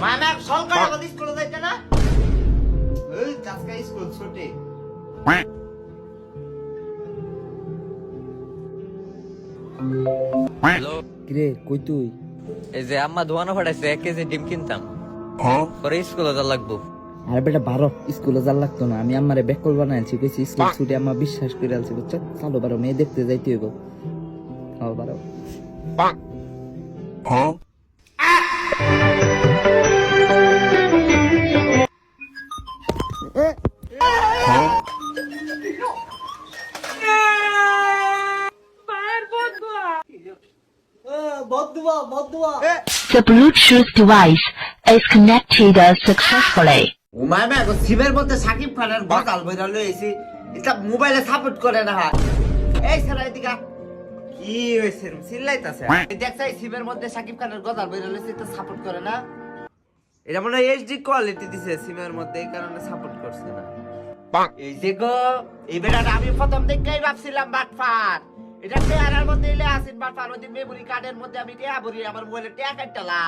মামা সরকার আমাদের স্কুলে যাইতে না এই আজকে স্কুল ছুটি হ্যালো কিরে কই তুই? এই যে আম্মা দোয়ানো ফাটাইছে 1 কেজি ডিম কিনতাম পরে স্কুলে যা লাগবো। আরে বেটা বারো, স্কুলে যার লাগতো না, আমি আমারে বেকল বানাইছি, কইছি স্কুল ছুটি আম্মা বিশ্বাস করে আলছি, বুঝছো? চলো বারো, মেয়ে দেখতে যাইতে হইব। খাও বারো। The Bluetooth device is connected successfully. মামা সিমের মধ্যে সাকিব খানের গজাল বইরা লইছি, এটা মোবাইলে সাপোর্ট করে না। এই স্যার এদিকে কি হইছে চিল্লাইতাছে, দেখছাই সিমের মধ্যে সাকিব খানের গজাল বইরা লইছি, এটা সাপোর্ট করে না। এটা মনে হয় এইচডি কোয়ালিটি দিছে সিমের মধ্যে, এই কারণে সাপোর্ট করছে না। এই যে গো এই বেটাটা আমি প্রথম দেখেই ভাবছিলাম বাটফার, এটা চেহারার মধ্যে এলে আসেন বাটফার। ওই মেমোরি কার্ডের মধ্যে আমি টিয়া ভরি, আমার মোবাইলে টিয়া কাটতালা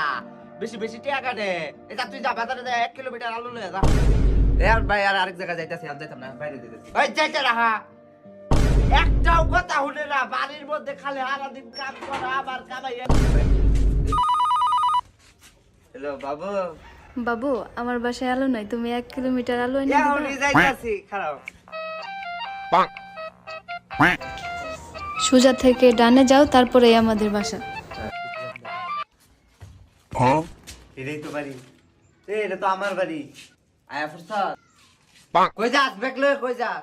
বেশি বেশি টিয়া কাটে। এটা তুই যা বাজারে যা 1 কিলোমিটার আলু লয়ে যা। আর ভাই আর আরেক জায়গায় যাইতাছি, আমি যাইতাম না, বাইরে দিতেছি। ওই যাইতে রাহা একটাও কথা শুনে না, বাড়ির মধ্যে খালি সারাদিন কাম করা, আবার কামাইয়া। হ্যালো বাবু। বাবু আমার বাসায় আলু নাই, তুমি 1 কিলোমিটার আলু এনে এখনই দিবা। যাইতাছি, খারাপ। সোজা থেকে ডানে যাও, তারপরেই আমাদের বাসা। এটাই তো বাড়ি, এটা তো আমার বাড়ি। আয়া ফুরসাদ কই যাস? ব্যাগ লয়ে কই যাস?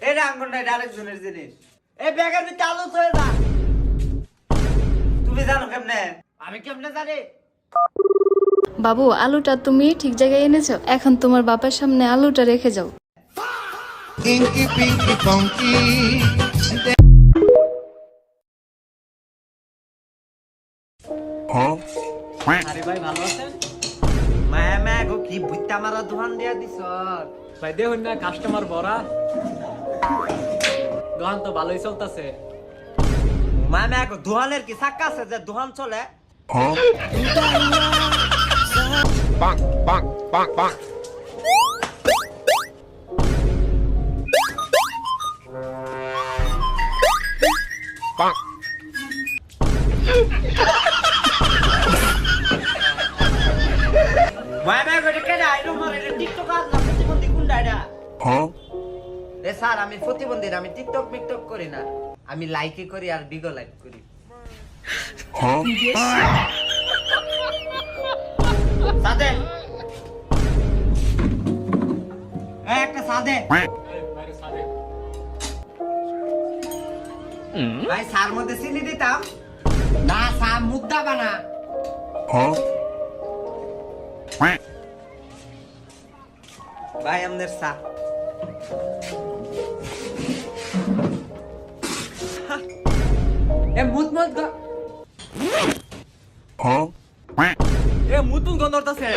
এটা আঙ্গুর নাই, আরেকজনের জিনিস। এই ব্যাগের ভিতরে আলু থয়ে যা। তুমি জানো কেমনে? আমি কেমনে জানি? বাবু আলুটা তুমি ঠিক জায়গায় এনেছো, এখন তোমার বাবার সামনে আলুটা রেখে যাও। Inky Pinky Funky. আরে ভাই ভালো আছেন? মামা গো কি বুইতা মারা দোকান দিয়া দিছ? ভাই দেখুন না কাস্টমার ভরা, দোকান তো ভালোই চলতেছে। মামা গো দোকানের কি চাক্কা আছে যে দোকান চলে? মামা গো এটা কেডা? এটা মরে এটা টিকটক আর না প্রতিবন্ধী কোনটা এটা? এ স্যার আমি প্রতিবন্ধী না, আমি টিকটক মিকটক করি না, আমি লাইকে করি আর বিগো লাইক করি। সাদে একটা সাদে ভাই, সার মধ্যে চিনি দিতাম না, সার মুদ্দা বানা। ভাই আমাদের চা। এ মুত মুত গো, এ মুতুন গন্ধরতাছে।